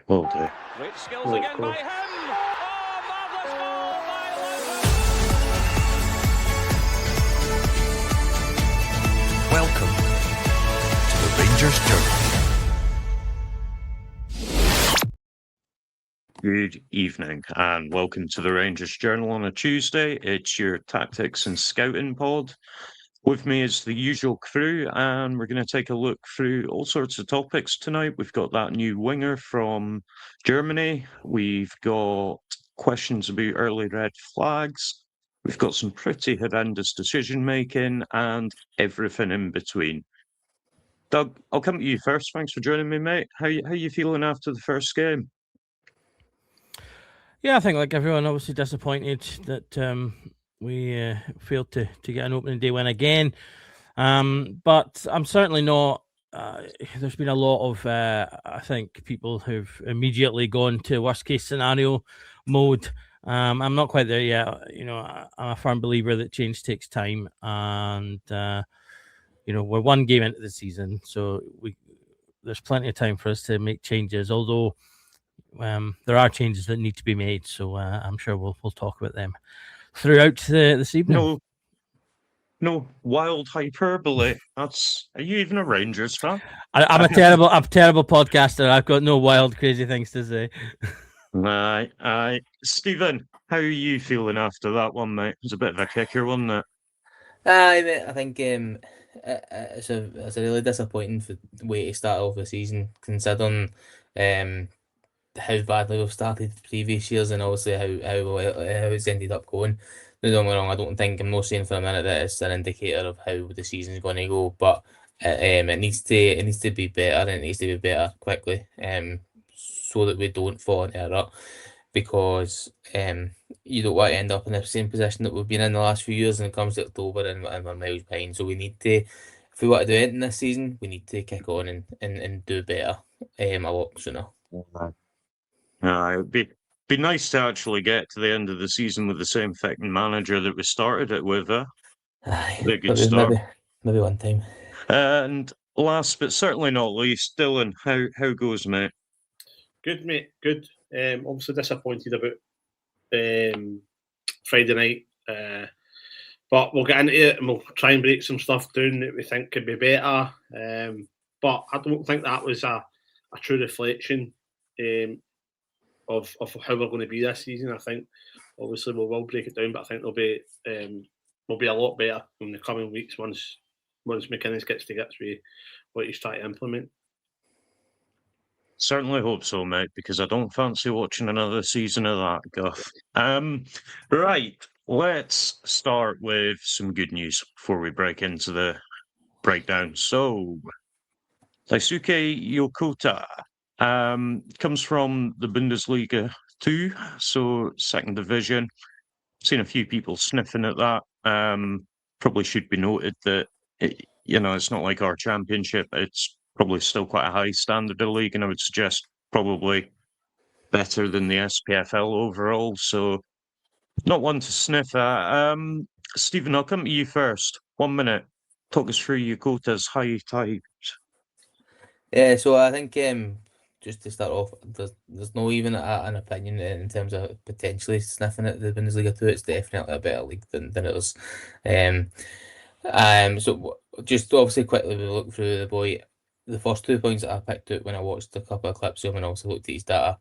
Will do. Great skills again by him. Oh, marvellous goal by Lewis. Welcome to the Rangers Journal. Good evening and welcome to the Rangers Journal on a Tuesday. It's your tactics and scouting pod. With me is the usual crew, and we're going to take a look through all sorts of topics tonight. We've got that new winger from Germany. We've got questions about early red flags. We've got some pretty horrendous decision making and everything in between. Doug, I'll come to you first. Thanks for joining me, mate. How you feeling after the first game? Yeah, I think like everyone, obviously disappointed that we failed to get an opening day win again. But I'm certainly not. There's been a lot of, I think, people who've immediately gone to worst case scenario mode. I'm not quite there yet. You know, I'm a firm believer that change takes time, and we're one game into the season, so there's plenty of time for us to make changes. Although there are changes that need to be made, so I'm sure we'll talk about them throughout this evening. No wild hyperbole. Are you even a Rangers fan? I'm a terrible podcaster. I've got no wild, crazy things to say. Aye. Stephen, how are you feeling after that one, mate? It was a bit of a kicker, wasn't it? Aye, I think it's a really disappointing way to start off the season, considering how badly we've started previous years and obviously how it's ended up going. Don't get me wrong, I'm not saying for a minute that it's an indicator of how the season's going to go, but it needs to be better, and it needs to be better quickly, so that we don't fall into a rut, because you don't want to end up in the same position that we've been in the last few years when it comes to October and we're miles behind. So we need to, if we want to do anything this season, we need to kick on and do better a lot sooner. It would be nice to actually get to the end of the season with the same fucking manager that we started it with. Aye, a good start. Maybe one time. And last but certainly not least, Dylan, how goes, mate? Good, mate. Good. Obviously disappointed about Friday night, but we'll get into it and we'll try and break some stuff down that we think could be better. But I don't think that was a true reflection of how we're going to be this season. I think obviously we will break it down, but I think we'll be a lot better in the coming weeks once McInnes gets to grips with what he's trying to implement. Certainly hope so, mate, because I don't fancy watching another season of that guff. Right, let's start with some good news before we break into the breakdown. So, Daisuke Yokota comes from the Bundesliga 2, so second division. Seen a few people sniffing at that. Probably should be noted that it's not like our championship. It's probably still quite a high standard of league, and I would suggest probably better than the SPFL overall. So not one to sniff at. Stephen, I'll come to you first. 1 minute. Talk us through Yokota's high types. Yeah, so I think just to start off, there's no even an opinion in terms of potentially sniffing at the Bundesliga 2. It's definitely a better league than it is. So just obviously quickly we look through the boy. The first 2 points that I picked out when I watched a couple of clips of him and also looked at his data,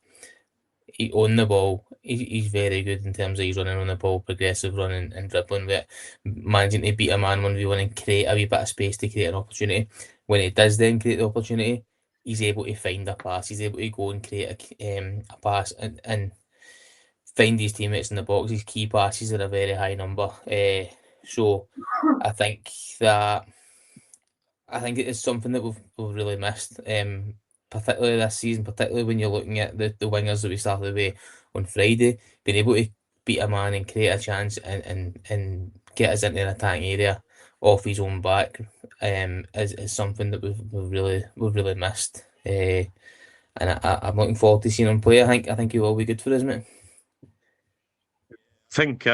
he on the ball, he's very good in terms of his running on the ball, progressive running and dribbling, but managing to beat a man 1v1 and create a wee bit of space to create an opportunity. When he does then create the opportunity, he's able to find a pass. He's able to go and create a pass and find his teammates in the box. His key passes are a very high number. So I think it is something that we've really missed, particularly this season, particularly when you're looking at the wingers that we started with on Friday, being able to beat a man and create a chance and get us into an attacking area off his own back is something that we've really missed. And I'm looking forward to seeing him play. I think he will be good for us, mate. I think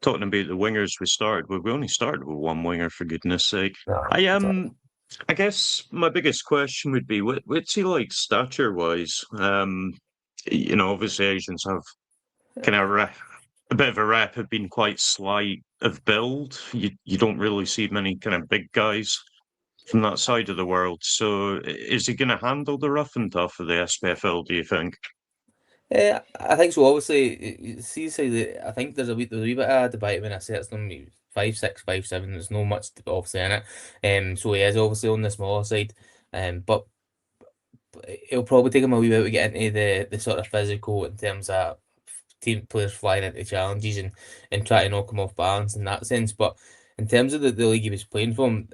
talking about the wingers we only started with one winger, for goodness sake. No, I guess my biggest question would be, what's he like stature-wise? Obviously Asians have kind of a bit of a rep of being quite slight of build. You don't really see many kind of big guys from that side of the world. So is he going to handle the rough and tough of the SPFL, do you think? I think so. Obviously, see, I think there's a wee bit of debate when I say it's them 5'6", 5'7". There's no much obviously in it. So he is obviously on the smaller side. But it'll probably take him a wee bit to get into the sort of physical in terms of team players flying into challenges and try to knock him off balance in that sense. But in terms of the league he was playing from,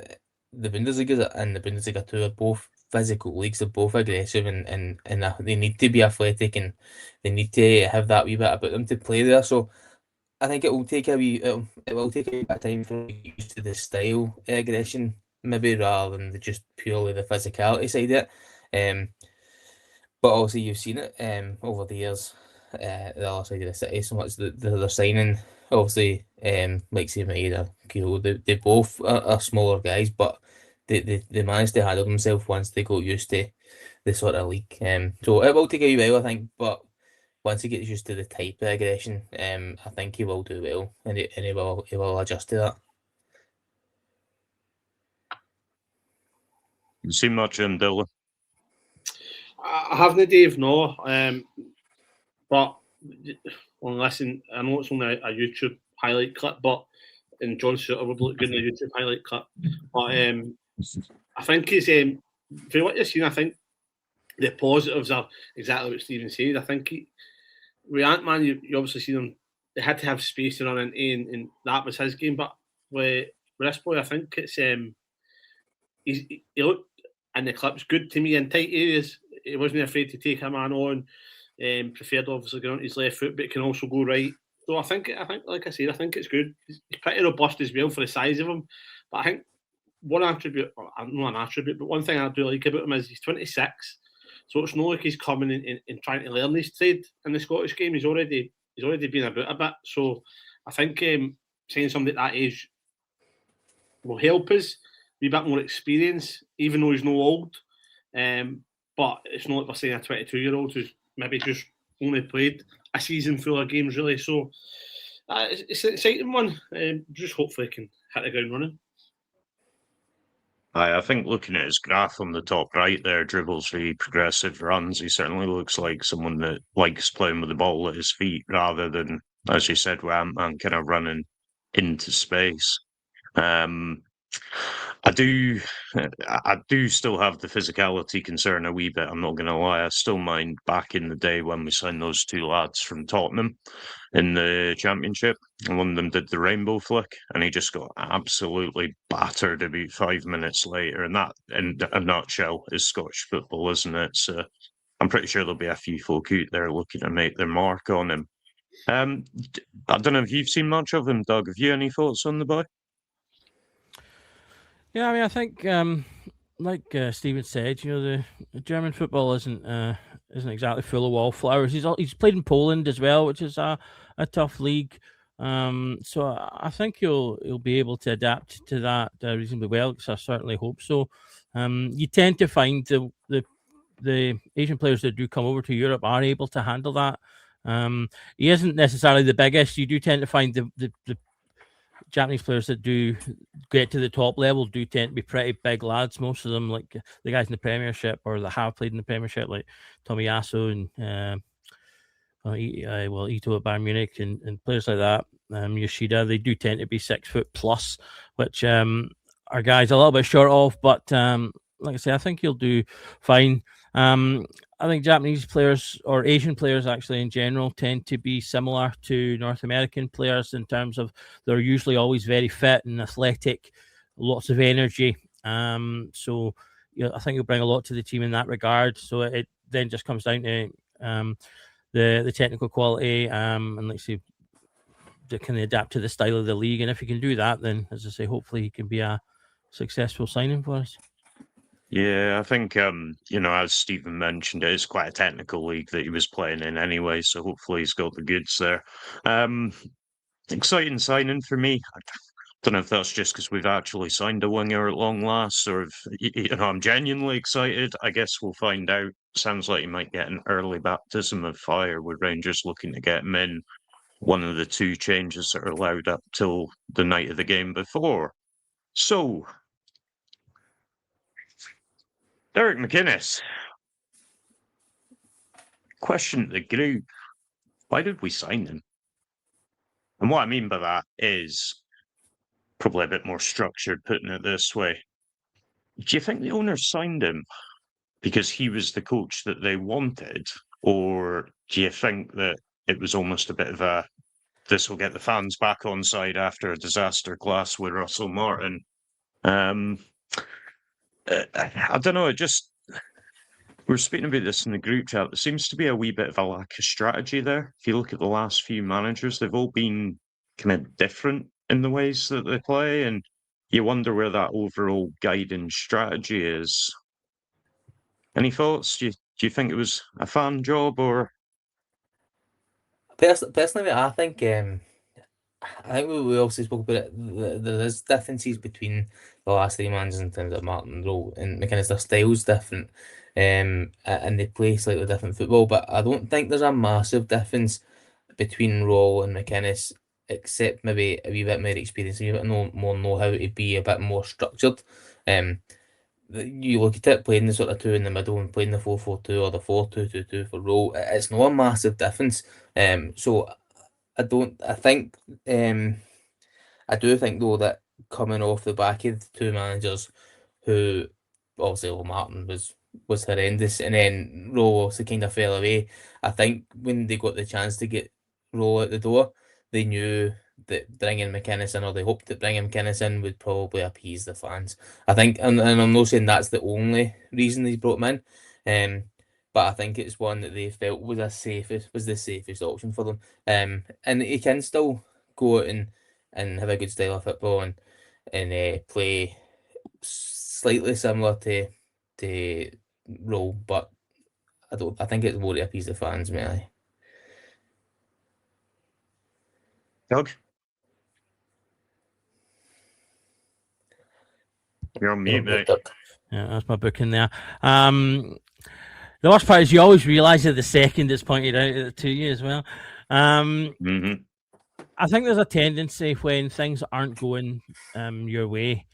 the Bundesliga and the Bundesliga 2 are both physical leagues. They're both aggressive and they need to be athletic and they need to have that wee bit about them to play there. So I think it will take it will take a bit of time for to get used to the style of aggression, maybe rather than just purely the physicality side of it. But obviously you've seen it over the years, the other side of the city, so much that they're signing. Obviously, like say Maeda, they both are smaller guys, but they managed to handle themselves once they got used to the sort of league. So it will take a while, I think, but once he gets used to the type of aggression, I think he will do well, and he will adjust to that. You seen much of him, Dylan? I haven't, Dave, no. But listen, I know it's only a YouTube highlight clip, and John Suter would look good in a YouTube highlight clip. But I think he's for what you've seen, I think the positives are exactly what Stephen said. I think with Ant-Man, you obviously see them. They had to have space to run into, and that was his game. But with this boy, I think it's he looked in the clips good to me in tight areas. He wasn't afraid to take a man on. Preferred obviously going on his left foot, but can also go right. So I think, like I said, I think it's good. He's pretty robust as well for the size of him. But I think one attribute, or not an attribute, but one thing I do like about him is he's 26. So it's not like he's coming and trying to learn his trade in the Scottish game. He's already been about a bit. So I think saying somebody at that age will help us be a bit more experience, even though he's no old. But it's not like we're saying a 22-year-old who's maybe just only played a season full of games, really. So it's an exciting one. Just hopefully can hit the ground running. I think looking at his graph on the top right there, dribbles, the progressive runs, he certainly looks like someone that likes playing with the ball at his feet rather than, as you said, with Ant-Man kind of running into space. I do still have the physicality concern a wee bit. I'm not going to lie. I still mind back in the day when we signed those two lads from Tottenham in the Championship, and one of them did the rainbow flick, and he just got absolutely battered about 5 minutes later. And that, in a nutshell, is Scottish football, isn't it? So I'm pretty sure there'll be a few folk out there looking to make their mark on him. I don't know if you've seen much of him, Doug. Have you any thoughts on the boy? Yeah, I mean, I think, like Stephen said, the German football isn't exactly full of wallflowers. He's played in Poland as well, which is a tough league. So I think he'll be able to adapt to that reasonably well. Because I certainly hope so. You tend to find the Asian players that do come over to Europe are able to handle that. He isn't necessarily the biggest. You do tend to find the Japanese players that do get to the top level do tend to be pretty big lads. Most of them, like the guys in the Premiership or that have played in the Premiership, like Tomiyasu and Ito at Bayern Munich and players like that, Yoshida, they do tend to be 6 foot plus, which our guys a little bit short of. But like I say, I think he'll do fine. I think Japanese players or Asian players actually in general tend to be similar to North American players in terms of they're usually always very fit and athletic, lots of energy. So I think he'll bring a lot to the team in that regard. So it then just comes down to the technical quality and let's see, can they adapt to the style of the league? And if he can do that, then as I say, hopefully he can be a successful signing for us. Yeah, I think, as Stephen mentioned, it is quite a technical league that he was playing in anyway, so hopefully he's got the goods there. Exciting signing for me. don't know if that's just because we've actually signed a winger at long last, or if I'm genuinely excited. I guess we'll find out. Sounds like he might get an early baptism of fire with Rangers looking to get him in. One of the 2 changes that are allowed up till the night of the game before. So, Derek McInnes. Question to the group. Why did we sign him? And what I mean by that is probably a bit more structured, putting it this way. Do you think the owners signed him because he was the coach that they wanted? Or do you think that it was almost a bit of a, this will get the fans back on side after a disaster class with Russell Martin? I don't know, we were speaking about this in the group chat. There seems to be a wee bit of a lack of strategy there. If you look at the last few managers, they've all been kind of different in the ways that they play, and you wonder where that overall guiding strategy is. Any thoughts? Do you think it was a fan job, or? Personally, I think we also spoke about it. There is differences between the last 3 managers in terms of Martin Rowe and McInnes. Their style's different, and they play slightly different football. But I don't think there's a massive difference between Rowe and McInnes, except maybe a wee bit more experience, a wee bit more know-how to be a bit more structured. You look at it, playing the sort of 2 in the middle and playing the 4-4-2 or the 4-2-2-2 for Rowe, it's not a massive difference. So I do think though that coming off the back of the 2 managers who obviously Martin was horrendous, and then Rowe also kind of fell away. I think when they got the chance to get Rowe out the door, they knew that bringing McInnes in, or they hoped that bringing McInnes in would probably appease the fans. I think, and I'm not saying that's the only reason they brought him in, but I think it's one that they felt was the safest option for them. And he can still go out and have a good style of football and play slightly similar to Rowe, but I think it's more to appease the fans, mainly. Doug? You're on mute, mate. Yeah, that's my book in there. The worst part is you always realise it the second it's pointed out to you as well. Mm-hmm. I think there's a tendency when things aren't going your way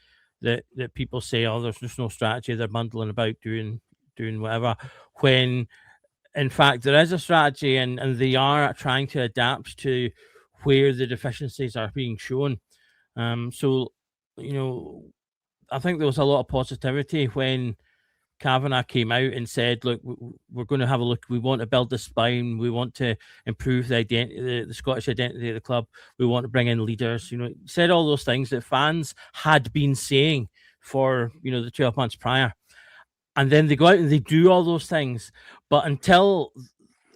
that people say, "Oh, there's just no strategy. They're bundling about doing whatever." When in fact there is a strategy, and they are trying to adapt to where the deficiencies are being shown. So I think there was a lot of positivity when Kavanagh came out and said, "Look, we're going to have a look. We want to build the spine. We want to improve the identity, the Scottish identity of the club. We want to bring in leaders." Said all those things that fans had been saying for the 12 months prior, and then they go out and they do all those things. But until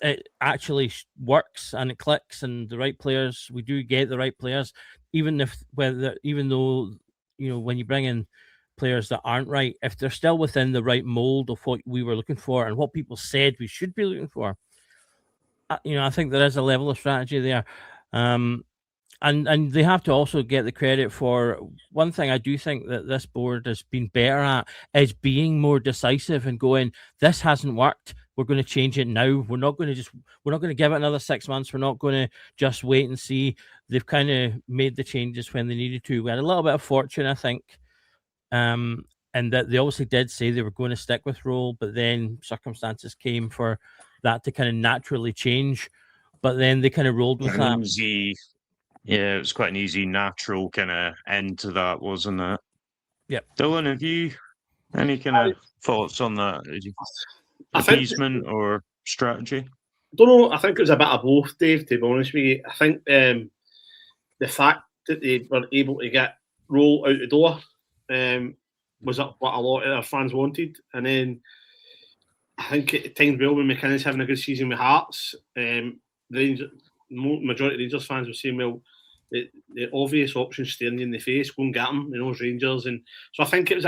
it actually works and it clicks and the right players, we do get the right players, even though when you bring in players that aren't right, if they're still within the right mold of what we were looking for and what people said we should be looking for, I think there is a level of strategy there. And they have to also get the credit for one thing. I do think that this board has been better at is being more decisive and going, this hasn't worked. We're going to change it now. We're not going to give it another 6 months. We're not going to just wait and see. They've kind of made the changes when they needed to. We had a little bit of fortune, I think. And that they obviously did say they were going to stick with Roll, but then circumstances came for that to kind of naturally change. But then they kind of rolled with that. Yeah, it was quite an easy, natural kind of end to that, wasn't it? Yep. Dylan, have you any kind of thoughts on that? Appeasement or strategy? I don't know. I think it was a bit of both, Dave, to be honest with you. I think the fact that they were able to get Roll out the door was what a lot of their fans wanted. And then I think at times, well, when McInnes having a good season with Hearts, the majority of Rangers fans were saying, well, the obvious option staring you in the face, go and get them, as Rangers. And so I think it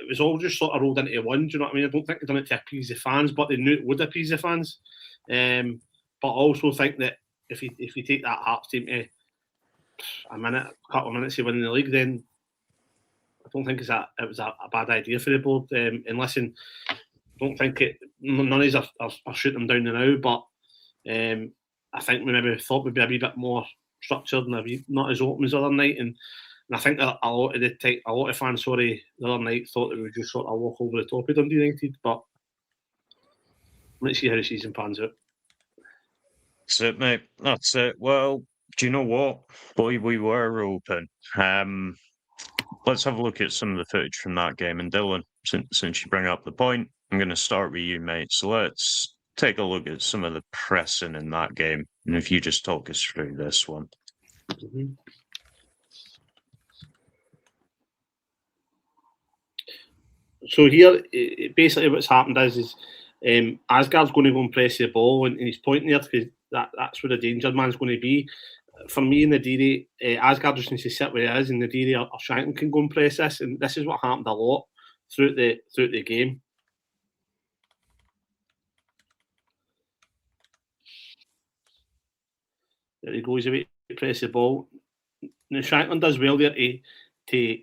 was all just sort of rolled into one, do you know what I mean? I don't think they've done it to appease the fans, but they knew it would appease the fans. But I also think that if you take that Hearts team to a couple of minutes to winning the league, then I don't think it was a bad idea for the board. And listen, I don't think none of us are shooting them down now, but I think we maybe thought we'd be a wee bit more structured and not as open as the other night. And I think a lot of fans, the other night thought that we would just sort of walk over the top of Dundee United. But let's see how the season pans out. That's it, mate. That's it. Well, do you know what? Boy, we were open. Let's have a look at some of the footage from that game. And Dylan, since you bring up the point, I'm going to start with you, mate. So let's take a look at some of the pressing in that game. And if you just talk us through this one. Mm-hmm. So here, basically what's happened is Asgard's going to go and press the ball, and he's pointing there because that's where the danger man's going to be. For me in the Deary, Asgard just needs to sit where he is, and the Deary or Shanklin can go and press this, and this is what happened a lot throughout the game. There he goes away to press the ball. Now Shanklin does well there to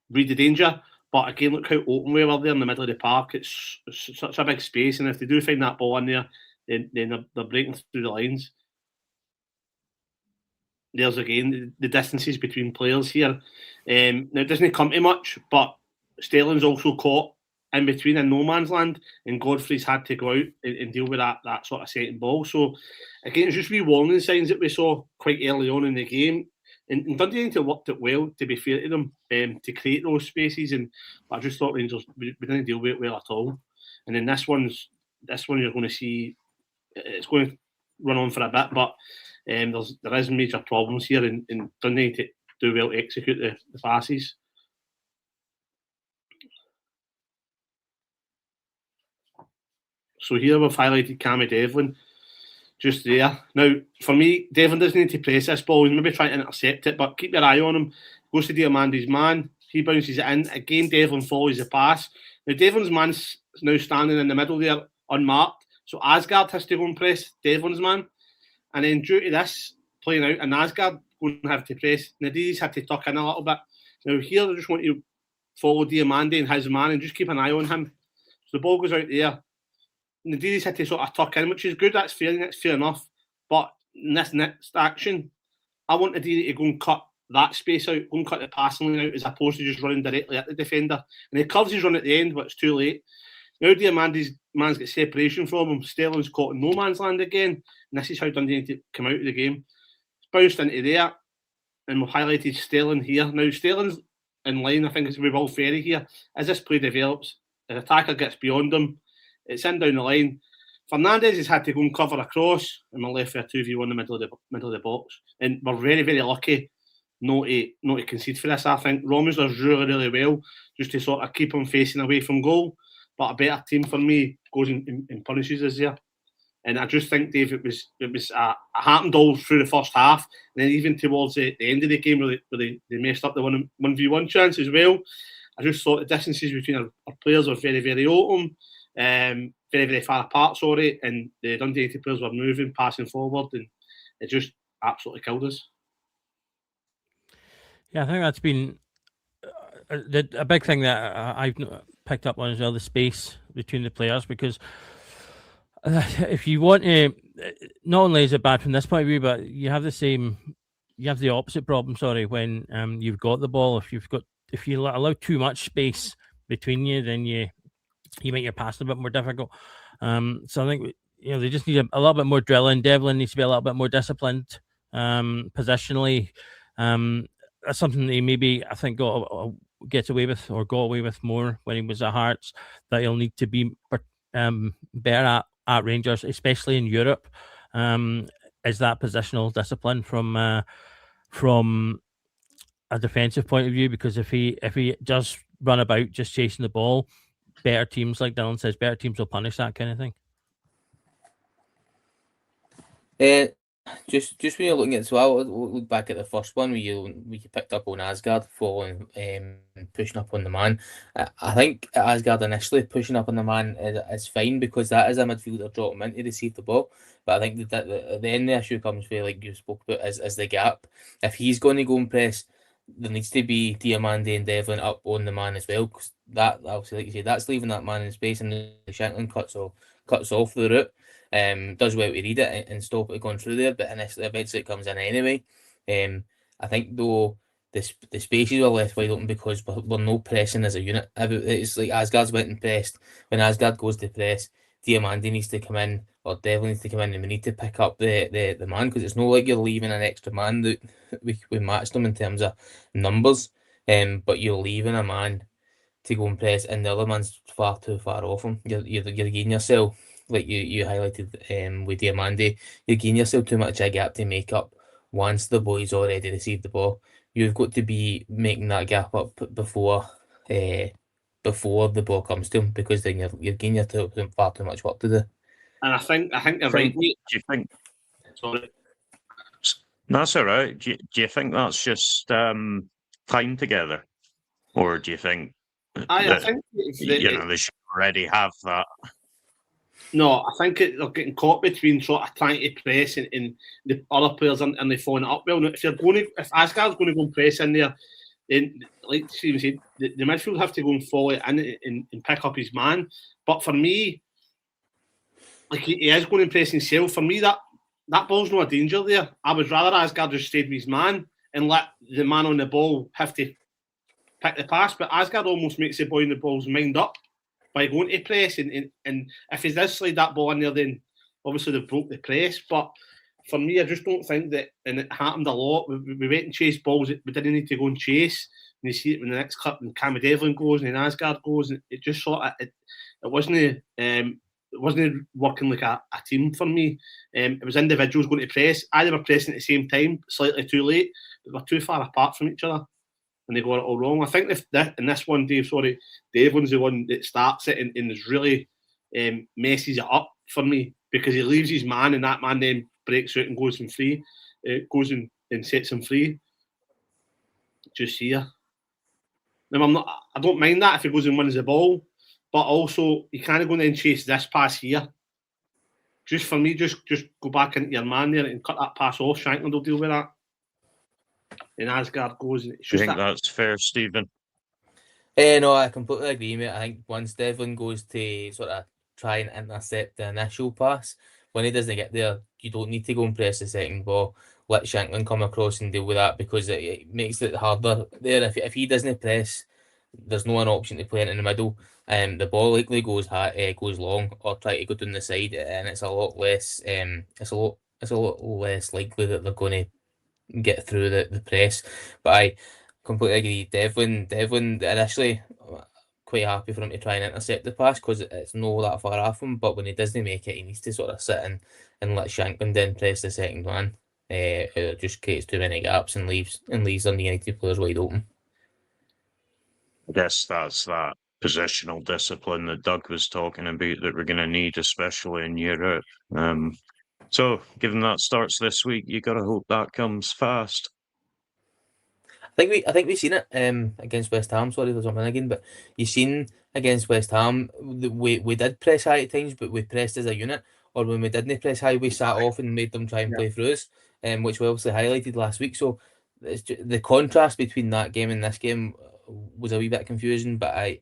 read the danger. But again, look how open we were there in the middle of the park. It's such a big space, and if they do find that ball in there, then they're breaking through the lines. There's again the distances between players here. Now it doesn't come to much, but Sterling's also caught in between in no man's land, and Godfrey's had to go out and deal with that sort of second ball. So again, it's just wee warning signs that we saw quite early on in the game. And Dundee United worked it well, to be fair to them, to create those spaces. And I just thought Rangers we didn't deal with it well at all. And then this one you're going to see it's going to run on for a bit, but there is major problems here, and Dundee United do well to execute the passes. So here we've highlighted Cammy Devlin. Just there. Now, for me, Devlin doesn't need to press this ball. He's maybe trying to intercept it, but keep your eye on him. Goes to Diamandi's man. He bounces it in. Again, Devlin follows the pass. Now, Devlin's man's now standing in the middle there, unmarked. So Asgard has to go and press Devlin's man. And then due to this playing out, and Asgard going to have to press, Nadi's had to tuck in a little bit. Now, here I just want you to follow Diamandi and his man and just keep an eye on him. So the ball goes out there. Nadiri's had to sort of tuck in, which is good. That's fair enough. But in this next action, I want Nadiri to go and cut that space out, go and cut the passing line out, as opposed to just running directly at the defender. And he curves his run at the end, but it's too late. Now Diamandi's man's got separation from him. Sterling's caught in no man's land again. And this is how Dundee need to come out of the game. It's bounced into there. And we've highlighted Sterling here. Now Sterling's in line, I think it's with Will Ferry here. As this play develops, the attacker gets beyond him. It's in down the line. Fernandez has had to go and cover across, and we're left for a 2v1 in the middle of the box. And we're very, very lucky not to concede for this. I think Romans does really, really well just to sort of keep him facing away from goal. But a better team for me goes and punishes us there. And I just think, Dave, it was happened all through the first half, and then even towards the end of the game where they messed up the 1v1 chance as well. I just thought the distances between our players were very, very open. Very, very far apart, and the Dundee United players were moving, passing forward, and it just absolutely killed us. Yeah, I think that's been a big thing that I've picked up on as well, the space between the players, because if you want to, not only is it bad from this point of view, but you have the opposite problem, when you've got the ball. If you allow too much space between you, then you make your passing a bit more difficult. So I think they just need a little bit more drilling. Devlin needs to be a little bit more disciplined positionally. That's something that he maybe I think got away with more when he was at Hearts. That he'll need to be better at Rangers, especially in Europe. Is that positional discipline from a defensive point of view? Because if he does run about just chasing the ball, better teams, like Dylan says, better teams will punish that kind of thing. Just when you're looking at, so I'll look back at the first one where you picked up on Asgard following pushing up on the man. I think Asgard initially pushing up on the man is fine because that is a midfielder dropping in to receive the ball. But I think that the end the issue comes where, like you spoke about, is the gap. If he's going to go and press, there needs to be Diamande and Devlin up on the man as well, because that, obviously, like you say, that's leaving that man in space, and the Shanklin cuts off the route. Does well to read it and stop it going through there, but eventually it comes in anyway. I think though the spaces are left wide open because we're no pressing as a unit. It's like Asgard's went and pressed. When Asgard goes to press, Diamandi needs to come in, or Devil needs to come in, and we need to pick up the man, because it's not like you're leaving an extra man that we matched them in terms of numbers, but you're leaving a man to go and press, and the other man's far too far off him. You're getting yourself, like you highlighted with Diamande, you're getting yourself too much a gap to make up once the boy's already received the ball. You've got to be making that gap up before the ball comes to him, because then you're getting yourself far too much work to do. And I think you're right, mate. Do you think? Sorry. That's all right. Do you think that's just time together, or do you think? I think they should already have that. No, I think they're getting caught between sort of trying to press and the other players and they phone it up well. Now, if Asgard's going to go and press in there, then like Stephen said, the midfield have to go and follow it in and pick up his man. But for me, like he is going to press himself. For me, that ball's not a danger there. I would rather Asgard just stayed with his man and let the man on the ball have to pick the pass. But Asgard almost makes the boy in the ball's mind up by going to press, and if he does slide that ball in there, then obviously they've broke the press. But for me, I just don't think that, and it happened a lot. We went and chased balls that we didn't need to go and chase. And you see it when the next clip, and Cammy Devlin goes and then Asgard goes, and it just sort of it wasn't working like a team for me. It was individuals going to press. They were pressing at the same time, slightly too late, but we're too far apart from each other. And they got it all wrong. I think in this one, Devlin's the one that starts it and is really messes it up for me, because he leaves his man and that man then breaks out and goes and free, goes and sets him free. Just here. Now I don't mind that if he goes and wins the ball, but also you can't go and chase this pass here. Just for me, just go back into your man there and cut that pass off. Shanklin will deal with that. And Asgard goes. And it's Do you just think that's fair, Stephen? No, I completely agree, mate. I think once Devlin goes to sort of try and intercept the initial pass, when he doesn't get there, you don't need to go and press the second ball. Let Shanklin come across and deal with that, because it makes it harder there. If he doesn't press, there's no an option to play it in the middle. The ball likely goes long, or try to go down the side, and it's a lot less. It's a lot less likely that they're going to get through the press. But I completely agree. Devlin initially, quite happy for him to try and intercept the pass, because it's not that far off him. But when he doesn't make it, he needs to sort of sit and let Shanklin then press the second man. It just creates too many gaps and leaves the United players wide open. I guess that's that positional discipline that Doug was talking about that we're going to need, especially in Europe. So, given that starts this week, you got to hope that comes fast. I think we've seen it against West Ham. Sorry, there's something again, but you've seen against West Ham, we did press high at times, but we pressed as a unit. Or when we didn't press high, we sat off and made them try and play through us, which we obviously highlighted last week. So it's just, the contrast between that game and this game was a wee bit confusing, but it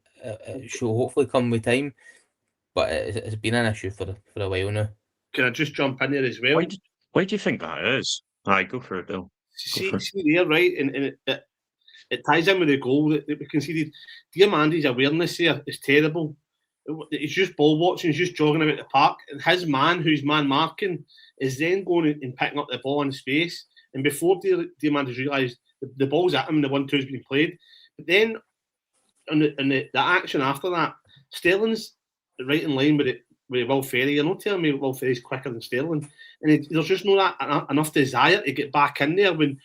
should hopefully come with time. But it's been an issue for a while now. Can I just jump in there as well? Why do you think that is? Go for it, Bill. See there, right? And it ties in with the goal that we conceded. Diamandi's awareness there is terrible. He's just ball watching, he's just jogging about the park. And his man, who's man marking, is then going and picking up the ball in space. And before Diamandi's realised the ball's at him and the 1-2's been played. But then, on the action after that, Sterling's right in line with Will Ferry. You're not telling me Will Ferry's quicker than Sterling. And there's just not enough desire to get back in there. When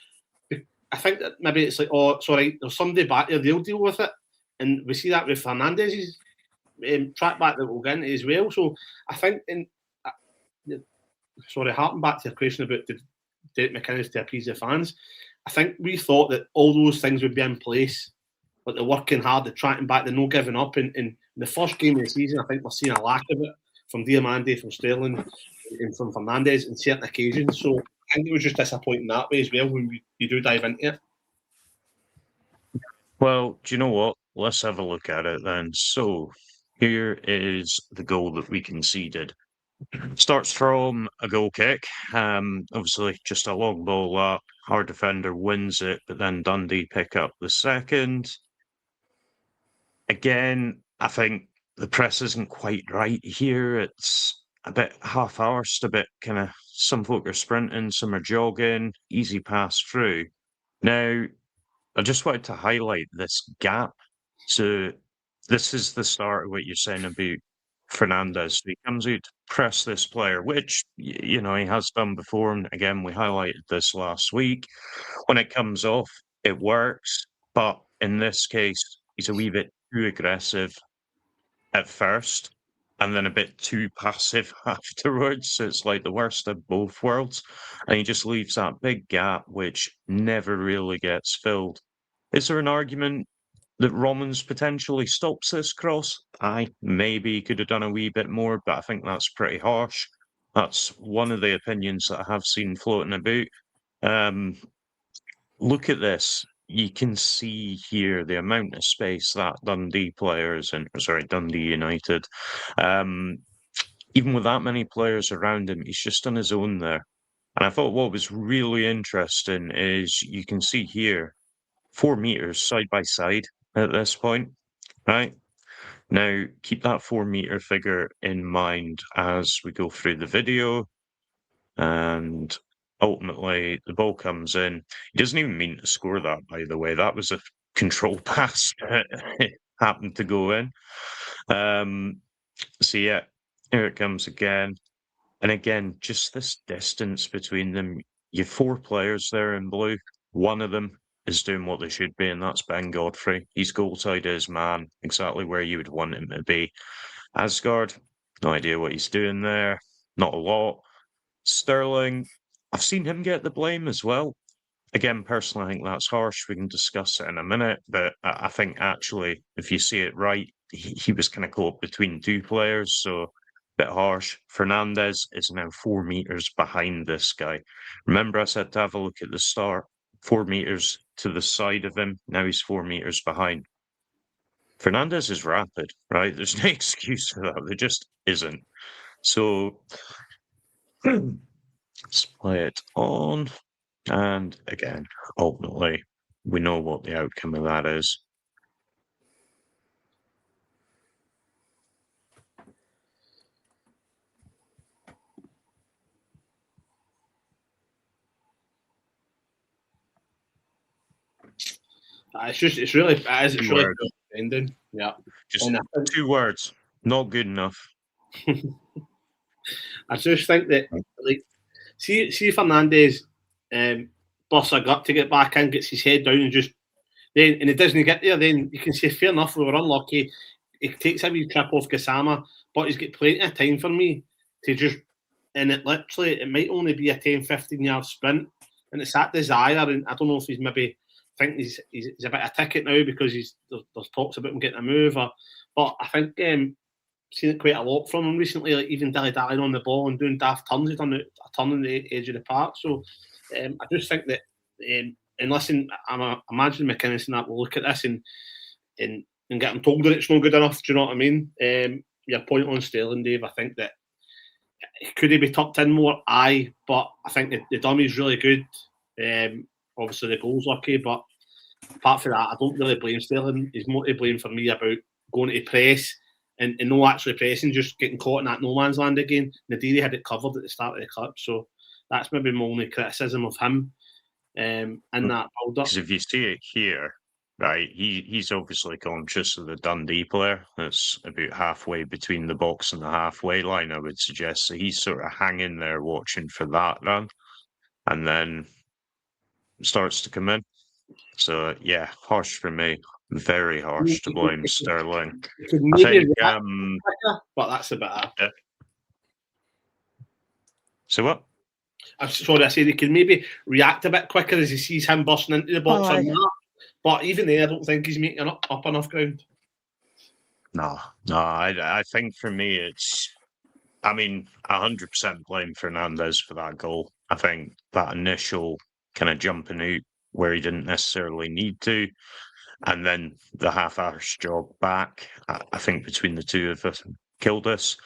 I think that maybe it's like, oh, sorry, there's somebody back there, they'll deal with it. And we see that with Fernandez's track back that we'll get into as well. So I think sorry, harping back to your question about the Derek McInnes to appease the fans, I think we thought that all those things would be in place, like the working hard, the tracking back, the no giving up. In the first game of the season, I think we're seeing a lack of it from Diamande, from Sterling, and from Fernandes on certain occasions. So I think it was just disappointing that way as well when you do dive into it. Well, do you know what? Let's have a look at it then. So here is the goal that we conceded. Starts from a goal kick. Obviously, just a long ball up. Our defender wins it, but then Dundee pick up the second. Again, I think the press isn't quite right here. It's a bit half-arsed, a bit kind of some folk are sprinting, some are jogging, easy pass through. Now, I just wanted to highlight this gap. So this is the start of what you're saying about Fernandes. He comes out to press this player, which, you know, he has done before. And again, we highlighted this last week. When it comes off, it works. But in this case, he's a wee bit too aggressive at first and then a bit too passive afterwards. So it's like the worst of both worlds. And he just leaves that big gap, which never really gets filled. Is there an argument that Romans potentially stops this cross? Aye, maybe he could have done a wee bit more, but I think that's pretty harsh. That's one of the opinions that I have seen floating about. Look at this. You can see here the amount of space that Dundee United, even with that many players around him, he's just on his own there. And I thought what was really interesting is you can see here 4 meters side by side at this point, right? Now, keep that 4 meter figure in mind as we go through the video. And ultimately, the ball comes in. He doesn't even mean to score that, by the way. That was a control pass that happened to go in. So, yeah, here it comes again. And again, just this distance between them. You have 4 players there in blue. One of them is doing what they should be, and that's Ben Godfrey. He's goal-side his man, exactly where you would want him to be. Asgard, no idea what he's doing there. Not a lot. Sterling, I've seen him get the blame as well. Again, personally, I think that's harsh. We can discuss it in a minute, but I think actually, if you see it right, he was kind of caught between 2 players, so a bit harsh. Fernandes is now 4 meters behind this guy. Remember, I said to have a look at the start, 4 meters to the side of him. Now he's 4 meters behind. Fernandes is rapid, right? There's no excuse for that. There just isn't. So let's play it on. And again, ultimately, we know what the outcome of that is. It's really good ending. Yeah. Just 2 words. Not good enough. I just think that, like, see Fernandes busts a gut to get back in, gets his head down, and he doesn't get there. Then you can say, fair enough, we were unlucky. He takes a wee trip off Gassama, but he's got plenty of time for me to just. And it might only be a 10-15 yard sprint, and it's that desire. And I don't know if he's maybe think he's a bit of a ticket now because there's talks about him getting a move, but I think seen it quite a lot from him recently, like even dilly-dallying on the ball and doing daft turns. He's done a turn on the edge of the park. So I just think that, and listen, I'm imagining McInnes and that will look at this and get him told that it's not good enough. Do you know what I mean? Your point on Sterling, Dave, I think that could he be tucked in more? Aye, but I think the dummy's really good. Obviously the goal's lucky, but apart from that, I don't really blame Sterling. He's more to blame for me about going to press and no actually pressing, just getting caught in that no man's land again. Nadiri had it covered at the start of the clip, so that's maybe my only criticism of him in that build-up. Because if you see it here, right, he's obviously conscious of the Dundee player. That's about halfway between the box and the halfway line, I would suggest. So he's sort of hanging there watching for that run, and then starts to come in. So yeah, harsh for me. Very harsh to blame Sterling. I think, but that's about it. So what? I'm sorry, I said he can maybe react a bit quicker as he sees him busting into the box or not. But even there, I don't think he's making up enough ground. No. I think for me, it's. I mean, 100% blame Fernandez for that goal. I think that initial kind of jumping out where he didn't necessarily need to, and then the half-hour's jog back, I think between the two of us killed us.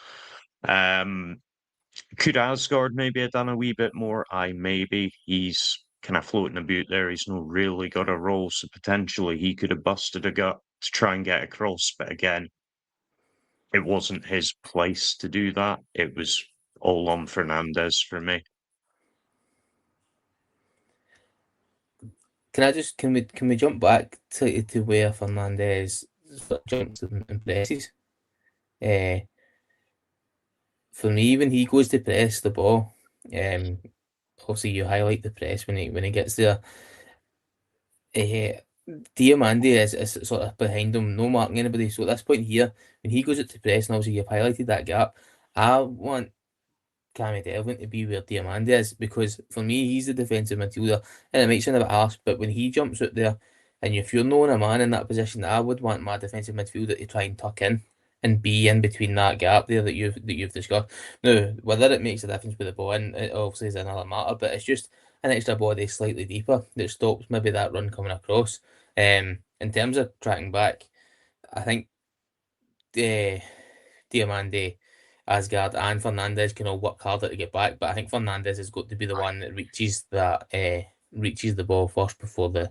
Could Asgard maybe have done a wee bit more? Maybe. He's kind of floating about there. He's not really got a role, so potentially he could have busted a gut to try and get across. But again, it wasn't his place to do that. It was all on Fernandez for me. Can we jump back to where Fernandez jumps and presses? For me, when he goes to press the ball, obviously you highlight the press when he gets there. Diamande is sort of behind him, no marking anybody. So at this point here, when he goes out to press, and obviously you've highlighted that gap, I want Cammy Devlin to be where Diamande is, because for me, he's the defensive midfielder, and it might sound a bit harsh, but when he jumps out there, and if you're knowing a man in that position, I would want my defensive midfielder to try and tuck in and be in between that gap there that you've discussed. Now, whether it makes a difference with the ball in, it obviously is another matter, but it's just an extra body slightly deeper that stops maybe that run coming across. In terms of tracking back, I think Diamande, Asgard and Fernandez can all work harder to get back, but I think Fernandez has got to be the one that reaches the ball first before the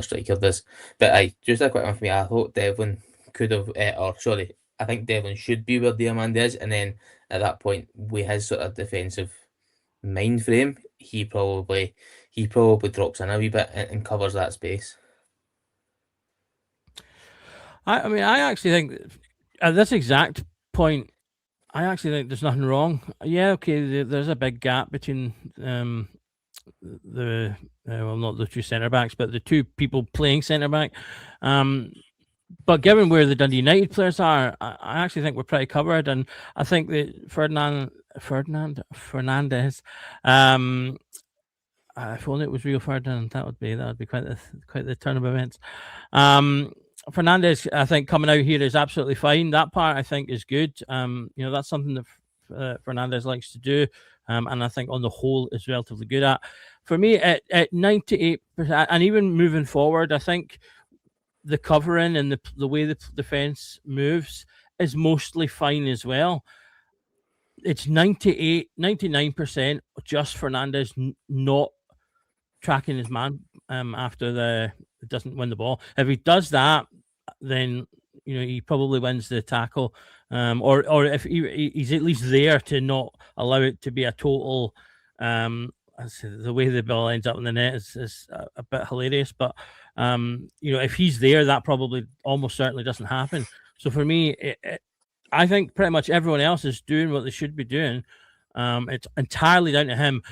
striker does. But just a quick one for me. I thought Devlin could have, I think Devlin should be where Diamande is, and then at that point, with his sort of defensive mind frame, he probably drops in a wee bit and covers that space. I mean, I actually think at this exact point, I actually think there's nothing wrong. Yeah, okay, there's a big gap between not the two centre backs, but the two people playing centre back. But given where the Dundee United players are, I actually think we're pretty covered, and I think that Fernandez. If only it was Rio Ferdinand, that would be quite the turn of events. Fernandez, I think, coming out here is absolutely fine. That part, I think, is good. That's something that Fernandez likes to do, and I think on the whole is relatively good at. For me, at 98%, and even moving forward, I think the covering and the way the defense moves is mostly fine as well. It's 99% just Fernandez not tracking his man after doesn't win the ball. If he does that, then he probably wins the tackle, or if he's at least there to not allow it to be a total. The way the ball ends up in the net is a bit hilarious, but if he's there, that probably almost certainly doesn't happen. So for me, I think pretty much everyone else is doing what they should be doing. It's entirely down to him.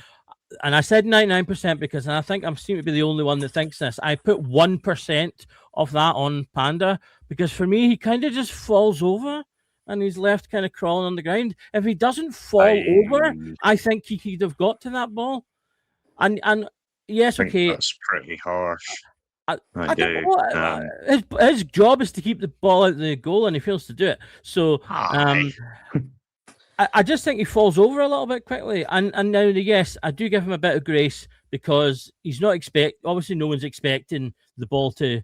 And I said 99% because I think I seem to be the only one that thinks this. I put 1% of that on Panda because for me, he kind of just falls over and he's left kind of crawling on the ground. If he doesn't fall over, I think he could have got to that ball. And yes, okay. That's pretty harsh. I do. His job is to keep the ball out of the goal, and he fails to do it. So I just think he falls over a little bit quickly. And now, yes, I do give him a bit of grace because he's not obviously no one's expecting the ball to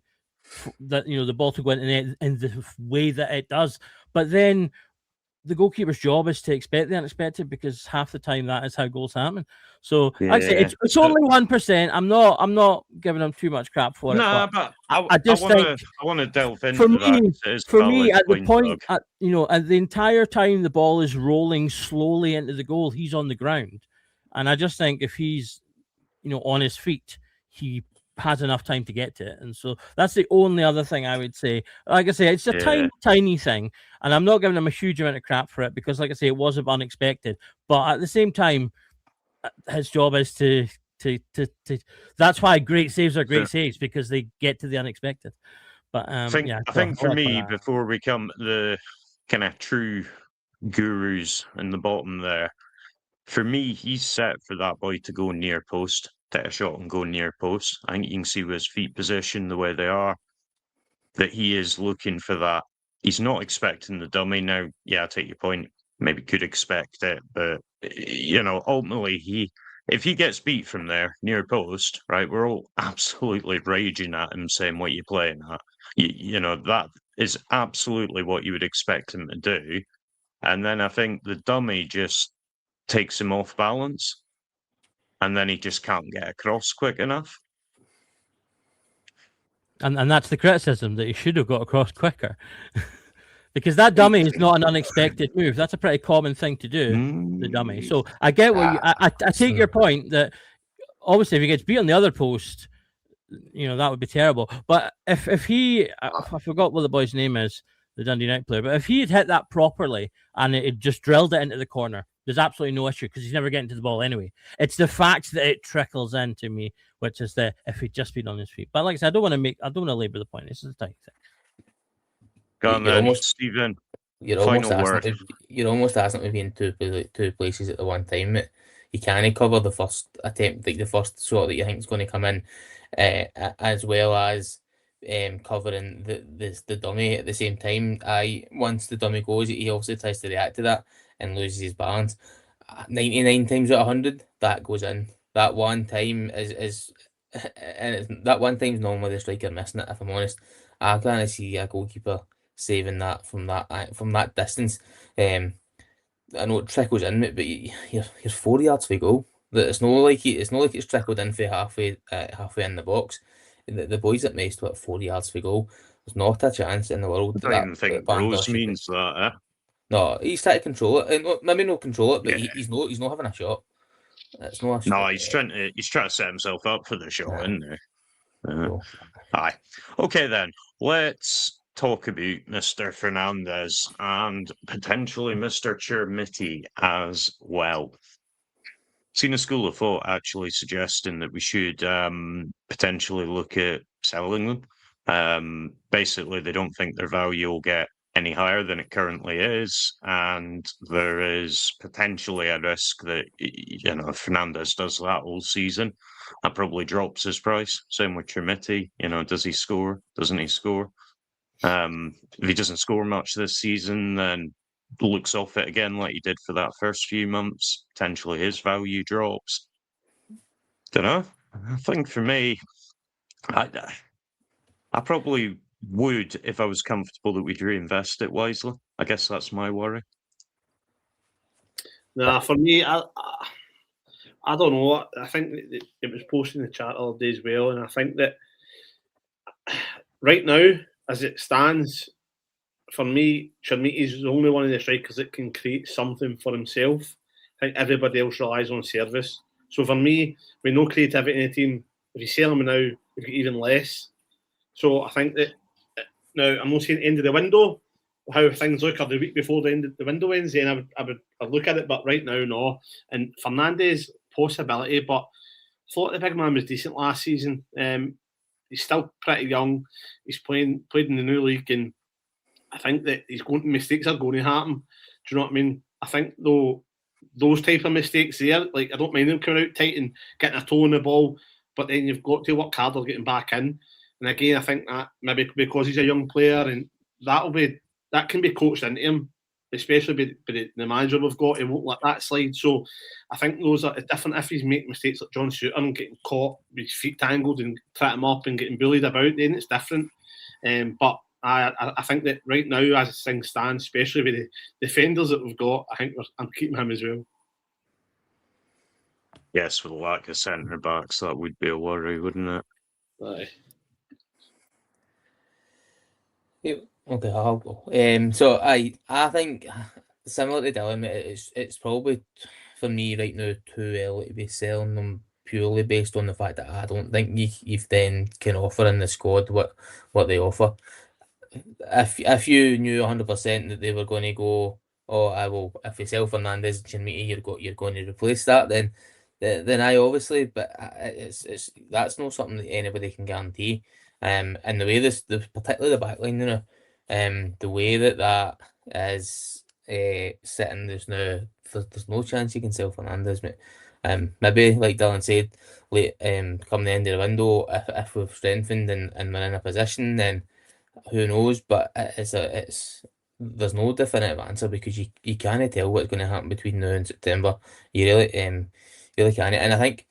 the ball to go into net in the way that it does. But then the goalkeeper's job is to expect the unexpected because half the time that is how goals happen. So like I say it's only 1%. I'm not giving him too much crap for it. But I just think I want to delve into that. For me, at the point, at the entire time the ball is rolling slowly into the goal, he's on the ground, and I just think if he's on his feet, he has enough time to get to it. And so that's the only other thing I would say. Like I say, it's a tiny thing, and I'm not giving him a huge amount of crap for it because, like I say, it was unexpected. But at the same time, his job is to that's why great saves are great saves, because they get to the unexpected. But I think for me, before we come the kind of true gurus in the bottom there, for me, he's set for that boy to go near post, take a shot and go near post. I think you can see with his feet position the way they are that he is looking for that. He's not expecting the dummy now. Yeah, I take your point. Maybe could expect it, but ultimately if he gets beat from there near post, right, we're all absolutely raging at him, saying what you're playing at. That is absolutely what you would expect him to do. And then I think the dummy just takes him off balance, and then he just can't get across quick enough. And that's the criticism, that he should have got across quicker. Because that dummy is not an unexpected move. That's a pretty common thing to do, the dummy. So I get what I take your point that obviously if he gets beat on the other post, that would be terrible. But if he, I forgot what the boy's name is, the Dundee United player, but if he had hit that properly and it just drilled it into the corner, there's absolutely no issue because he's never getting to the ball anyway. It's the fact that it trickles into me, which is if he'd just been on his feet. But like I said, I don't want to labour the point. This is a tight thing. Go on then, Stephen. You're almost asking to be in two places at the one time. You can't cover the first attempt, like the first shot that you think is going to come in, as well as covering the dummy at the same time. Once the dummy goes, he obviously tries to react to that and loses his balance. 99 times out of 100, that goes in. That one time is and that one time's normally the striker missing it. If I'm honest, I can't see a goalkeeper saving that from that distance. I know it trickles in, but you're 4 yards for goal. It's not like it's trickled in for halfway in the box. The boys at Mace 4 yards for goal. There's not a chance in the world. I don't even think Rose means that. Eh? No, he's trying to control it. Maybe not control it, but he's not having a shot. It's not a shot. No, he's trying to set himself up for the shot, isn't he? Aye. Okay then, let's talk about Mr. Fernandez and potentially Mr. Chermiti as well. Seen a school of thought actually suggesting that we should potentially look at selling them. Basically, they don't think their value will get any higher than it currently is, and there is potentially a risk that if Fernandez does that all season, that probably drops his price. Same with Chermiti. Does he score? Doesn't he score? If he doesn't score much this season, then looks off it again like he did for that first few months. Potentially his value drops. Don't know. I think for me, I probably would if I was comfortable that we'd reinvest it wisely. I guess that's my worry. Nah, for me, I don't know. I think it was posted in the chat all day as well, and I think that right now, as it stands, for me, Chermiti is the only one of the strikers that can create something for himself. I think everybody else relies on service. So for me, with no creativity in the team, if you sell him now, we've got even less. So I think that now I'm not saying end of the window, how things look, or the week before the end of the window ends, then I'd look at it. But right now, no. And Fernandez, possibility, but I thought the big man was decent last season. He's still pretty young. He's played in the new league, and I think that mistakes are going to happen. Do you know what I mean? I think though those type of mistakes there, like I don't mind them coming out tight and getting a toe on the ball, but then you've got to work harder getting back in. And again, I think that maybe because he's a young player, and that can be coached into him, especially by the manager we've got. He won't let that slide. So I think those are different. If he's making mistakes like John Shooter and getting caught with his feet tangled and trap him up and getting bullied about, then it's different. But I think that right now, as things stand, especially with the defenders that we've got, I think I'm keeping him as well. Yes, with a lack of centre backs, that would be a worry, wouldn't it? Aye. Okay, I'll go. So I think similar to Dylan, it's probably for me right now too early to be selling them purely based on the fact that I don't think you've then can offer in the squad what they offer. If you knew 100% that they were going to go, if you sell Fernandez and Chermiti, you're going to replace that, then I obviously, but it's that's not something that anybody can guarantee. And the way particularly the backline, the way that is sitting just now there's no chance you can sell Fernandes, mate. Maybe like Dylan said, late come the end of the window, if we've strengthened and we're in a position, then who knows? But it's there's no definitive answer because you can't tell what's going to happen between now and September. You really can't. And I think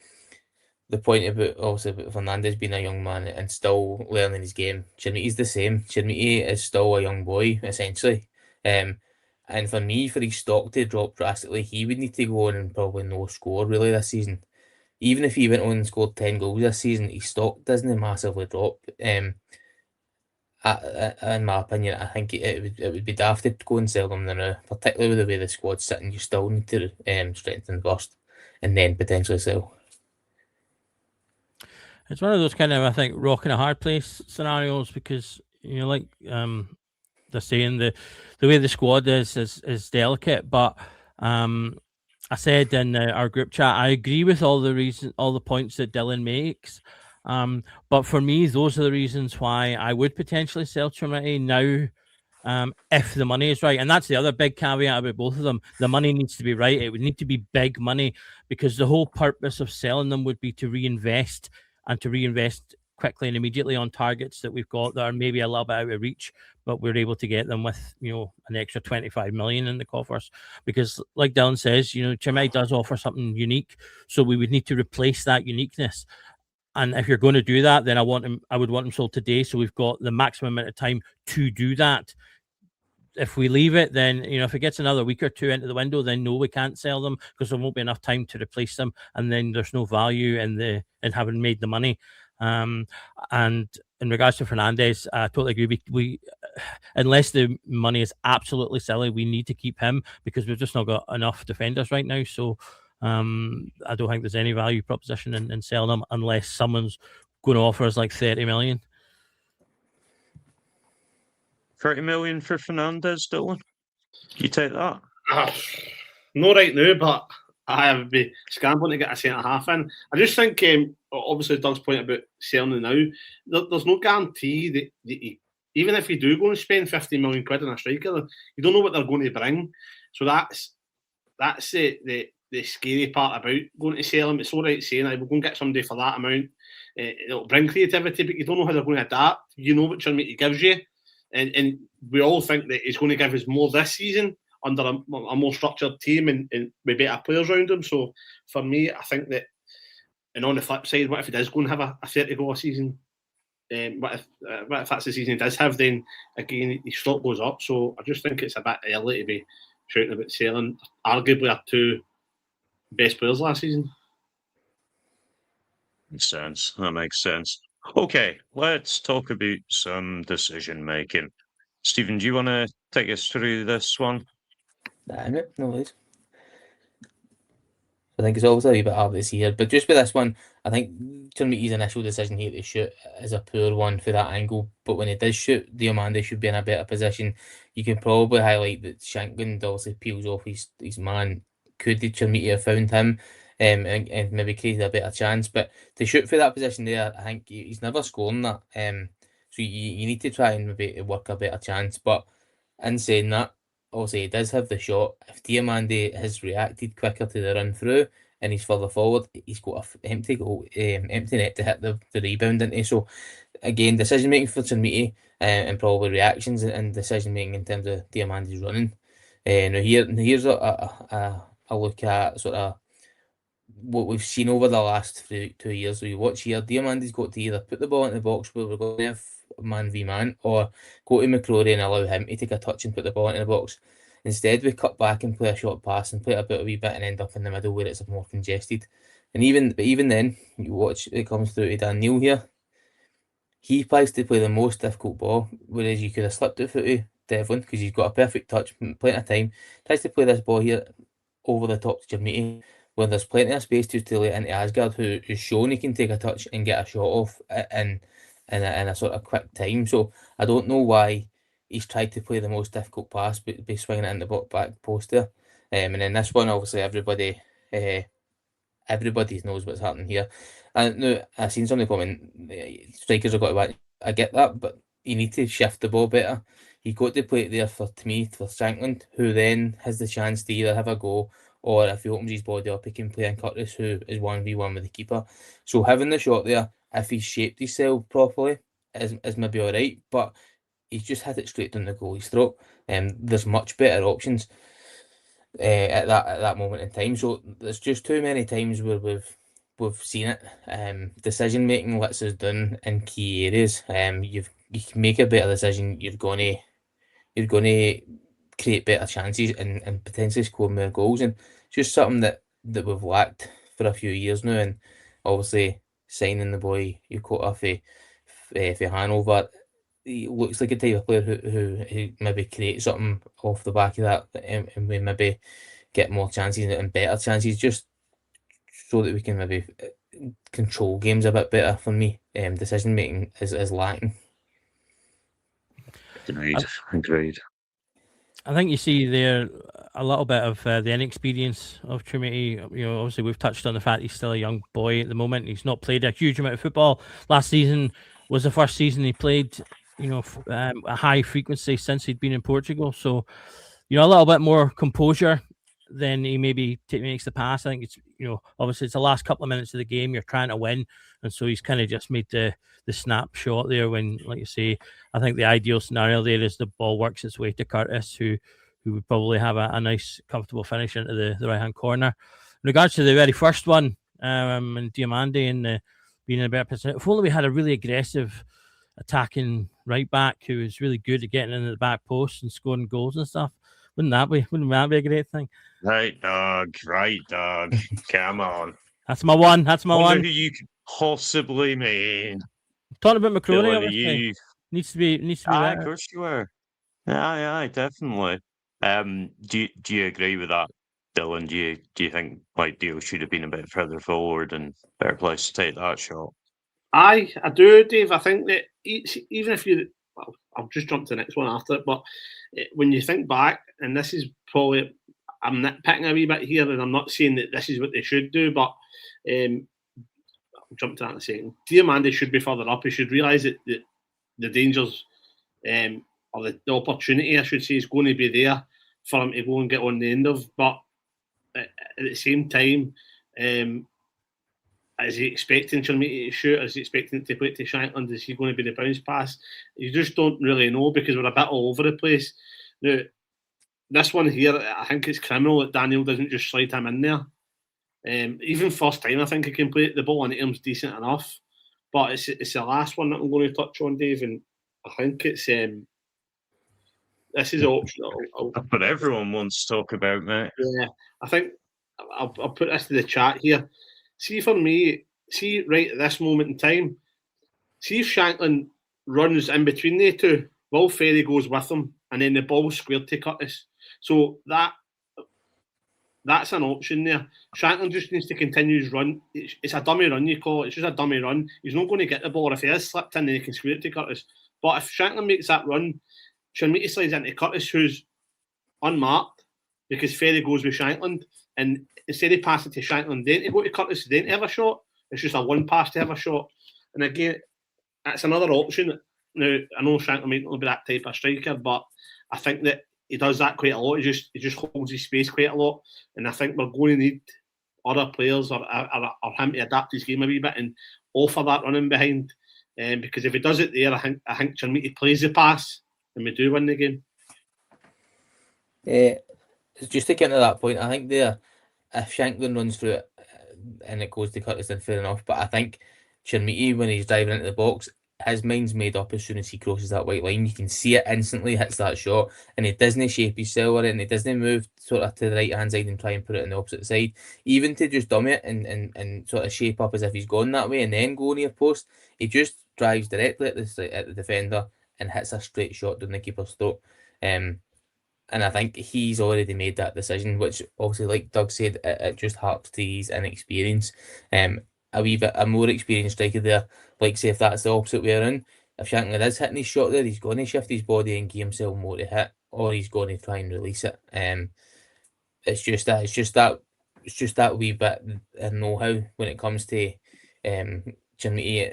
the point about Fernandes being a young man and still learning his game, Chermiti's the same. Chermiti is still a young boy essentially. And for me, for his stock to drop drastically, he would need to go on and probably no score really this season. Even if he went on and scored 10 goals this season, his stock doesn't massively drop. In my opinion, I think it would be daft to go and sell them now, particularly with the way the squad's sitting. You still need to strengthen first and then potentially sell. It's one of those kind of, I think, rock and a hard place scenarios because, like they're saying, the way the squad is delicate. But I said in our group chat, I agree with all the points that Dylan makes. But for me, those are the reasons why I would potentially sell Chermiti now, if the money is right. And that's the other big caveat about both of them. The money needs to be right. It would need to be big money because the whole purpose of selling them would be to reinvest and to reinvest quickly and immediately on targets that we've got that are maybe a little bit out of reach, but we're able to get them with, an extra 25 million in the coffers. Because like Dylan says, Chermiti does offer something unique. So we would need to replace that uniqueness. And if you're going to do that, then I would want him sold today. So we've got the maximum amount of time to do that. If we leave it, then, if it gets another week or two into the window, then no, we can't sell them because there won't be enough time to replace them. And then there's no value in having made the money. And in regards to Fernandes, I totally agree. We unless the money is absolutely silly, we need to keep him because we've just not got enough defenders right now. So I don't think there's any value proposition in selling them unless someone's going to offer us like 30 million. 30 million for Fernandes, Dylan? You take that? Not right now, but I would be scrambling to get a centre half in. I just think, obviously, Doug's point about selling it now, there's no guarantee that even if you do go and spend 50 million quid on a striker, you don't know what they're going to bring. So that's the scary part about going to sell them. It's all right saying, we're going to get somebody for that amount. It'll bring creativity, but you don't know how they're going to adapt. You know what Chermiti gives you. And we all think that he's going to give us more this season under a more structured team and with better players around him. So for me, I think that, and on the flip side, what if he does go and have a 30 goal a season? What if that's the season he does have? Then again, his stock goes up. So I just think it's a bit early to be shouting about selling arguably our two best players last season. Makes sense. That makes sense. Okay, let's talk about some decision making. Stephen, do you want to take us through this one? No worries. I think it's always a wee bit hard this year, but just with this one, I think Chermiti's initial decision here to shoot is a poor one for that angle. But when he does shoot, Diomande should be in a better position. You can probably highlight that Shankland obviously peels off his man. Could Chermiti have found him and maybe created a better chance? But to shoot for that position there, I think he's never scoring that. So you need to try and maybe work a better chance. But in saying that, obviously he does have the shot. If Diomande has reacted quicker to the run through and he's further forward, he's got an empty net to hit the rebound into. So again, decision making for Chermiti and probably reactions and decision making in terms of Diamande's running. Now here's a look at sort of what we've seen over the last 2 years. We watch here, Diamande's got to either put the ball in the box where we're going to have man v man, or go to McCrory and allow him to take a touch and put the ball into the box. Instead, we cut back and play a short pass and play a wee bit and end up in the middle where it's more congested. And even then, you watch it comes through to Dan Neil here. He tries to play the most difficult ball, whereas you could have slipped it through to Devlin because he's got a perfect touch, plenty of time. Tries to play this ball here over the top to Chermiti, where there's plenty of space to lay into Asgard, who's shown he can take a touch and get a shot off in a sort of quick time. So I don't know why he's tried to play the most difficult pass, but be swinging it in the back post there. And then this one, obviously, everybody knows what's happening here. And now I've seen somebody comment, strikers have got to back. I get that, but you need to shift the ball better. You got to play it there for Shankland, who then has the chance to either have a go or if he opens his body up, he can play in Curtis, who is 1v1 with the keeper. So having the shot there, if he's shaped himself properly, is maybe all right, but he's just hit it straight down the goalie's throat. There's much better options at that moment in time. So there's just too many times where we've seen it. Decision making lets us down in key areas. You can make a better decision. You're gonna create better chances and potentially score more goals. And it's just something that we've lacked for a few years now. And obviously signing the boy Yokota for Hanover, he looks like a type of player who maybe creates something off the back of that, and we maybe get more chances and better chances, just so that we can maybe control games a bit better. For me, decision making is lacking. Agreed. I think you see there a little bit of the inexperience of Trinity. Obviously we've touched on the fact he's still a young boy at the moment. He's not played a huge amount of football. Last season was the first season he played, a high frequency since he'd been in Portugal. So, a little bit more composure than he maybe makes the pass. I think it's, obviously it's the last couple of minutes of the game. You're trying to win. And so he's kind of just made the snapshot there when, like you say, I think the ideal scenario there is the ball works its way to Curtis, who would probably have a nice, comfortable finish into the right-hand corner. In regards to the very first one, and Diamande and being in a better position, if only we had a really aggressive attacking right back who was really good at getting into the back post and scoring goals and stuff. Wouldn't that be a great thing? Right, dog. Come on. That's my one. That's my one. Who you could possibly mean? Talking about McCrory, obviously. Needs to be better. Of course you were. Aye, definitely. Do you agree with that, Dylan? Do you think like Dio should have been a bit further forward and better place to take that shot? I do, Dave. I think that even if you, I'll just jump to the next one after it. But when you think back, and this is probably, I'm nitpicking a wee bit here, and I'm not saying that this is what they should do, but I'll jump to that in a second. Diamande should be further up. He should realise that the dangers or the opportunity, I should say, is going to be there for him to go and get on the end of. But at the same time, is he expecting Chermiti to shoot? Is he expecting it to play to Shankland? Is he going to be the bounce pass? You just don't really know because we're a bit all over the place. Now, this one here, I think it's criminal that Daniel doesn't just slide him in there. Even first time, I think he can play the ball into him's decent enough. But it's the last one that I'm going to touch on, Dave, and I think it's this is optional. But everyone wants to talk about, mate. Yeah, I think I'll put this to the chat here. See, for me, right at this moment in time, see if Shankland runs in between the two, Will Ferry goes with him, and then the ball's squared to Curtis. So that's an option there. Shankland just needs to continue his run. It's a dummy run, you call it. It's just a dummy run. He's not going to get the ball. If he is slipped in, then he can square it to Curtis. But if Shankland makes that run, Chermiti slides into Curtis, who's unmarked, because Ferry goes with Shankland, and instead of passing to Shankland, then to go to Curtis, then to have a shot. It's just a one pass to have a shot. And again, that's another option. Now, I know Shankland might not be that type of striker, but I think that he does that quite a lot. He just holds his space quite a lot. And I think we're going to need other players or him to adapt his game a wee bit and offer that running behind. Because if he does it there, I think Chermiti plays the pass and we do win the game. Just to get to that point, I think there, if Shankland runs through it and it goes to Curtis, then fair enough. But I think Chermiti, when he's diving into the box, his mind's made up as soon as he crosses that white line. You can see it instantly, hits that shot, and he doesn't shape his cell and he doesn't move sort of to the right hand side and try and put it on the opposite side. Even to just dummy it and sort of shape up as if he's gone that way and then go near post, he just drives directly at the defender and hits a straight shot down the keeper's throat. And I think he's already made that decision, which obviously, like Doug said, it just harks to his inexperience. A more experienced striker there, like say if that's the opposite way around, if Shankland is hitting his shot there, he's going to shift his body and give himself more to hit, or he's going to try and release it. It's just that wee bit of know-how when it comes to Jim Meaty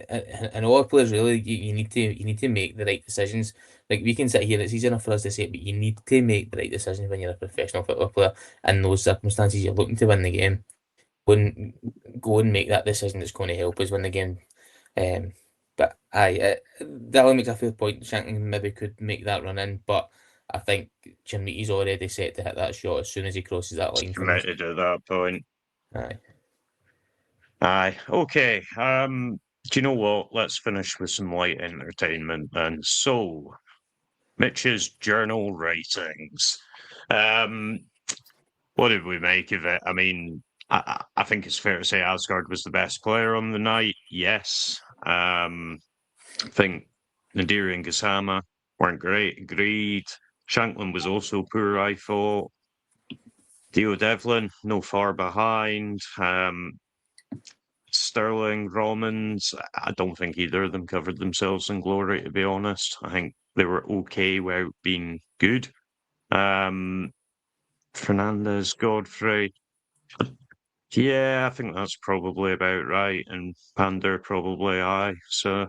and all players really, you need to make the right decisions. Like we can sit here, it's easy enough for us to say it, but you need to make the right decisions when you're a professional football player in those circumstances. You're looking to win the game. Go and make that decision that's going to help us win the game. But Dylan makes a fair point. Shankland maybe could make that run in, but I think Jim Meaty's already set to hit that shot as soon as he crosses that line. Committed at that point. Aye. Okay. Do you know what? Let's finish with some light entertainment then. So, Mitch's journal ratings. What did we make of it? I mean, I think it's fair to say Asgard was the best player on the night. Yes. I think Nadiri and Gassama weren't great. Agreed. Shankland was also poor, I thought. Theo Devlin, no far behind. Sterling, Romans, I don't think either of them covered themselves in glory, to be honest. I think they were okay without being good. Fernandez, Godfrey. Yeah, I think that's probably about right. And Pander, probably aye. So,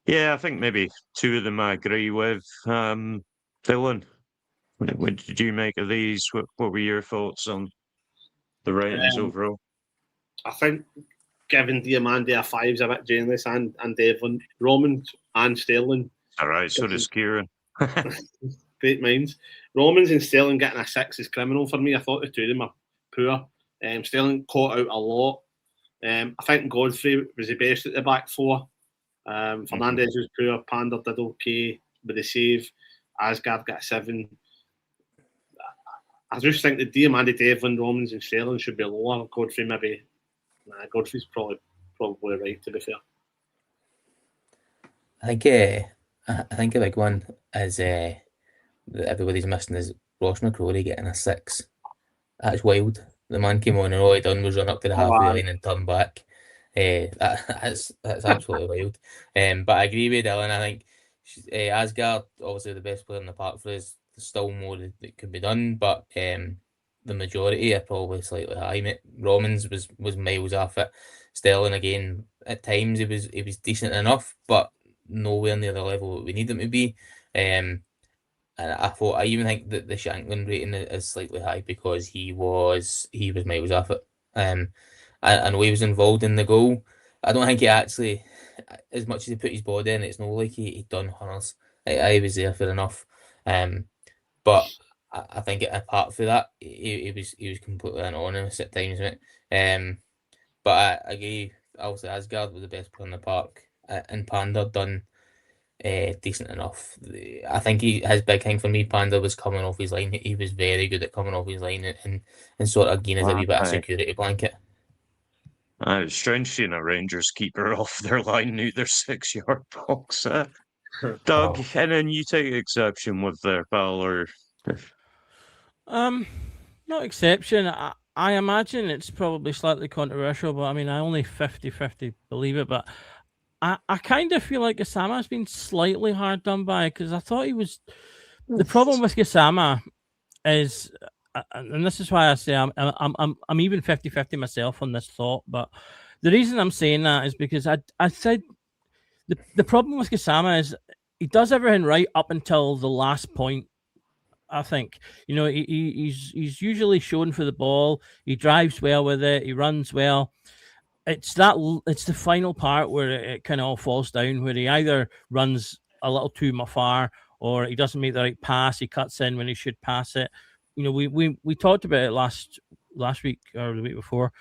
yeah, I think maybe two of them I agree with. Dylan, what did you make of these? What were your thoughts on the ratings overall? I think giving Diamandi a 5 is a bit generous, and Devlin, Romans and Sterling. All right, so does Kieran. Great minds. Romans and Sterling getting a 6 is criminal for me. I thought the two of them are poor. Sterling caught out a lot. I think Godfrey was the best at the back four. Fernandez was poor. Pander did okay with the save. Asgard got a 7. I just think the Diamandi, Devlin, Romans and Sterling should be lower. Godfrey maybe. Godfrey's probably right, to be fair. I think a big one is that everybody's missing is Ross McCrory getting a 6. That's wild. The man came on and all he done was run up to the halfway line and turn back. That's absolutely wild. But I agree with Dylan. I think Asgard, obviously the best player in the park for us. There's still more that could be done, but the majority are probably slightly high. Romans was miles off it. Sterling again, at times he was decent enough, but nowhere near the level that we need him to be. And I even think that the Shankland rating is slightly high because he was miles off it. I know he was involved in the goal. I don't think he actually, as much as he put his body in, it's not like he done hunters. I was there for enough. But I think apart from that, he was completely anonymous at times, mate. But I agree. Obviously, Asgard was the best player in the park, and Panda done decent enough. I think his big thing for me, Panda, was coming off his line. He was very good at coming off his line and sort of giving us a wee bit of security blanket. It's strange seeing a Rangers keeper off their line near their 6-yard box. Doug, and then you take exception with their pal, or not exception. I imagine it's probably slightly controversial, but I mean, I only 50-50 believe it, but I kind of feel like Gassama has been slightly hard done by because I thought he was. The problem with Gassama is, and this is why I say I'm even 50-50 myself on this thought, but the reason I'm saying that is because I said the problem with Gassama is he does everything right up until the last point. I think he's usually shown for the ball. He drives well with it. He runs well. It's the final part where it kind of all falls down, where he either runs a little too far or he doesn't make the right pass. He cuts in when he should pass it. We talked about it last week or the week before.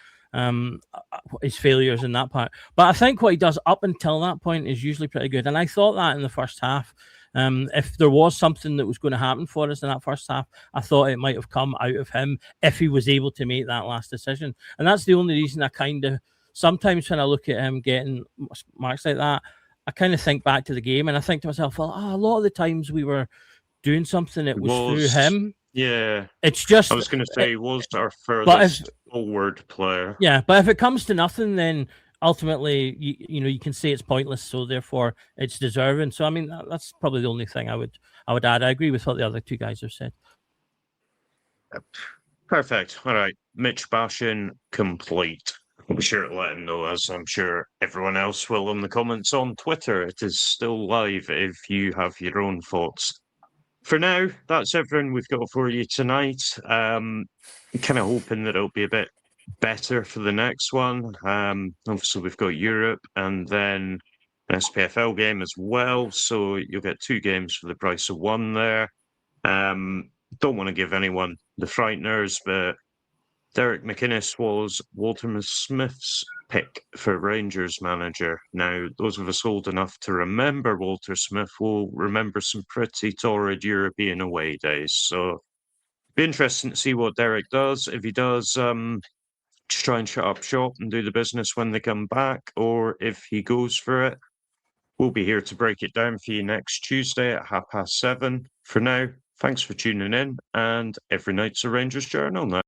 His failures in that part, but I think what he does up until that point is usually pretty good. And I thought that in the first half. If there was something that was going to happen for us in that first half, I thought it might have come out of him if he was able to make that last decision. And that's the only reason I kind of, sometimes when I look at him getting marks like that, I kind of think back to the game and I think to myself, well, a lot of the times we were doing something, it was through him. Yeah. It's just, I was going to say, was our furthest forward player. Yeah, but if it comes to nothing, then ultimately, you can say it's pointless, so therefore it's deserving. So I mean, that's probably the only thing I would add. I agree with what the other two guys have said. Perfect. All right, Mitch bashing complete. be sure to let him know, as I'm sure everyone else will in the comments on Twitter. It is still live if you have your own thoughts. For now, that's everything we've got for you tonight. Kind of hoping that it'll be a bit better for the next one. Obviously, we've got Europe and then an SPFL game as well, so you'll get 2 games for the price of 1 there. Don't want to give anyone the frighteners, but Derek McInnes was Walter Smith's pick for Rangers manager. Now, those of us old enough to remember Walter Smith will remember some pretty torrid European away days. So, be interesting to see what Derek does. If he does, just try and shut up shop and do the business when they come back, or if he goes for it, we'll be here to break it down for you next Tuesday at 7:30. For now, thanks for tuning in, and every night's a Rangers Journal now.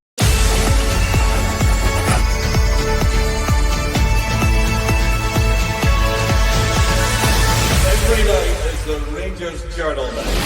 Every night is the Rangers Journal night.